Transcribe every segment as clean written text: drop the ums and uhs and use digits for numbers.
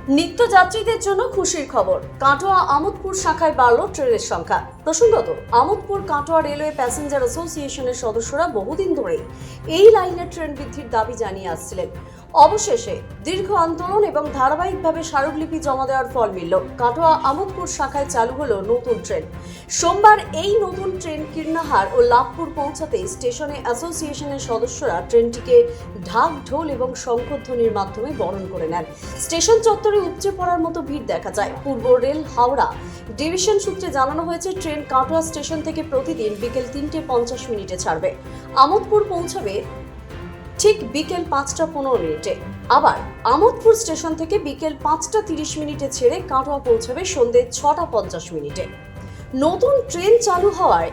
নিত্যযাত্রীদের জন্য খুশির খবর। কাটোয়া আমোদপুর শাখায় বাড়ল ট্রেনের সংখ্যা। প্রসঙ্গত, আমোদপুর কাটোয়া রেলওয়ে প্যাসেঞ্জার অ্যাসোসিয়েশনের সদস্যরা বহুদিন ধরেই এই লাইনের ট্রেন বৃদ্ধির দাবি জানিয়ে আসছিলেন। অবশেষে দীর্ঘ আন্দোলন এবং ধারাবাহিকভাবে স্মারকলিপি জমা দেওয়ার ফল মিলল। কাটোয়া আমোদপুর শাখায় চালু হলো নতুন ট্রেন। সোমবার এই নতুন ট্রেন কীর্ণাহার ও লাভপুর পৌঁছাতে স্টেশনে অ্যাসোসিয়েশনের সদস্যরা ট্রেনটিকে ঢাক ঢোল এবং শঙ্খধ্বনির মাধ্যমে বরণ করে নেন। স্টেশন চত্বরে উপচে পড়ার মতো ভিড় দেখা যায়। পূর্ব রেল হাওড়া ডিভিশন সূত্রে জানানো হয়েছে, ট্রেন কাটোয়া স্টেশন থেকে প্রতিদিন বিকেল 3:50 ছাড়বে। আমোদপুর পৌঁছাবে ঠিক বিকেল 5:15। আবার আমোদপুর স্টেশন থেকে বিকেল 5:30 ছেড়ে কাটোয়া পৌঁছাবে সন্ধ্যে 6:50। নতুন ট্রেন চালু হওয়ায়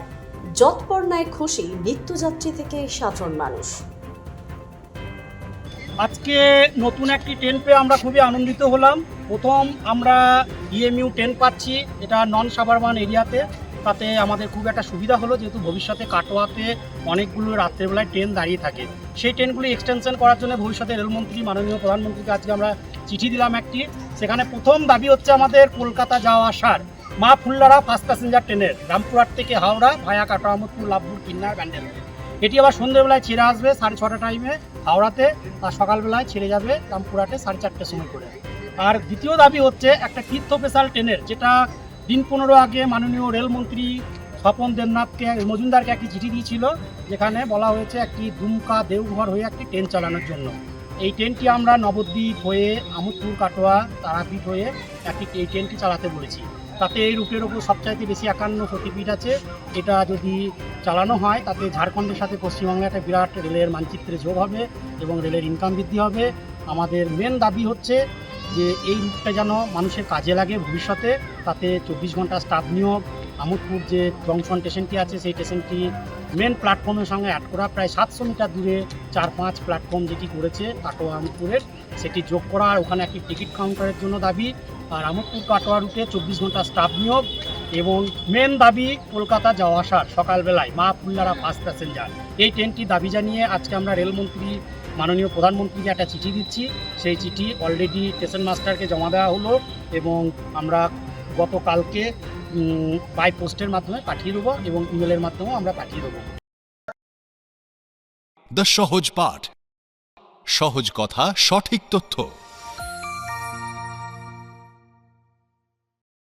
যৎপরনায় খুশি নিত্যযাত্রী থেকে সাধারণ মানুষ। আজকে নতুন একটি ট্রেন পেয়ে আমরা খুবই আনন্দিত হলাম। প্রথম আমরা ইএমইউ ট্রেন পাচ্ছি, এটা নন সাবারবান এরিয়াতে। তাতে আমাদের খুব একটা সুবিধা হলো, যেহেতু ভবিষ্যতে কাটোয়াতে অনেকগুলো রাত্রেবেলায় ট্রেন দাঁড়িয়ে থাকে। সেই ট্রেনগুলি এক্সটেনশন করার জন্য ভবিষ্যতে রেলমন্ত্রী মাননীয় প্রধানমন্ত্রীকে আজকে আমরা চিঠি দিলাম একটি। সেখানে প্রথম দাবি হচ্ছে আমাদের কলকাতা যাওয়া আসার মা ফুল্লারা ফার্স্ট প্যাসেঞ্জার ট্রেনের রামপুরহাট থেকে হাওড়া ভায়া কাটোয়া আমোদপুর লাভপুর কিন্নার ব্যান্ডেল। এটি আবার সন্ধ্যেবেলায় ছেড়ে আসবে 6:30 টাইমে হাওড়াতে, আর সকালবেলায় ছেড়ে যাবে রামপুরহাটে 4:30 সময় করে। আর দ্বিতীয় দাবি হচ্ছে একটা তীর্থ স্পেশাল ট্রেনের, যেটা দিন 15 আগে মাননীয় রেলমন্ত্রী স্বপন দেবনাথকে মজুমদারকে একটি চিঠি দিয়েছিল, যেখানে বলা হয়েছে একটি দুমকা দেওঘর হয়ে একটি ট্রেন চালানোর জন্য। এই ট্রেনটি আমরা নবদ্বীপ হয়ে আমোদপুর কাটোয়া তারাপীঠ হয়ে এই ট্রেনটি চালাতে বলেছি। তাতে এই রুটের ওপর সবচাইতে বেশি 51 সতীপীঠ আছে। এটা যদি চালানো হয় তাতে ঝাড়খণ্ডের সাথে পশ্চিমবঙ্গে একটা বিরাট রেলের মানচিত্রে যোগ হবে এবং রেলের ইনকাম বৃদ্ধি হবে। আমাদের মেন দাবি হচ্ছে যে এই রুটটা যেন মানুষের কাজে লাগে ভবিষ্যতে। তাতে 24 ঘন্টা স্টাফ নিয়োগ, আমোদপুর যে জংশন স্টেশনটি আছে সেই স্টেশনটি মেন প্ল্যাটফর্মের সঙ্গে অ্যাড করা, প্রায় 700 মিটার দূরে 4-5 প্ল্যাটফর্ম যেটি করেছে কাটোয়া আমোদপুরের, সেটি যোগ করা। আর ওখানে একটি টিকিট কাউন্টারের জন্য দাবি। আর আমোদপুর কাটোয়া রুটে 24 ঘন্টা স্টাফ নিয়োগ এবং মেন দাবি কলকাতা যাওয়া আসার সকালবেলায় মা ফুল্লারা ফার্স্ট প্যাসেঞ্জার। এই ট্রেনটি দাবি জানিয়ে আজকে আমরা রেলমন্ত্রী মাননীয় প্রধানমন্ত্রীকে একটা চিঠি দিচ্ছি। সেই চিঠি অলরেডি স্টেশন মাস্টারকে জমা দেওয়া হলো এবং আমরা গতকালকে বাই পোস্টের মাধ্যমে পাঠিয়ে দেবো এবং ইমেলের মাধ্যমেও আমরা পাঠিয়ে দেবো। দ্য সহজ পাঠ, সহজ কথা, সঠিক তথ্য।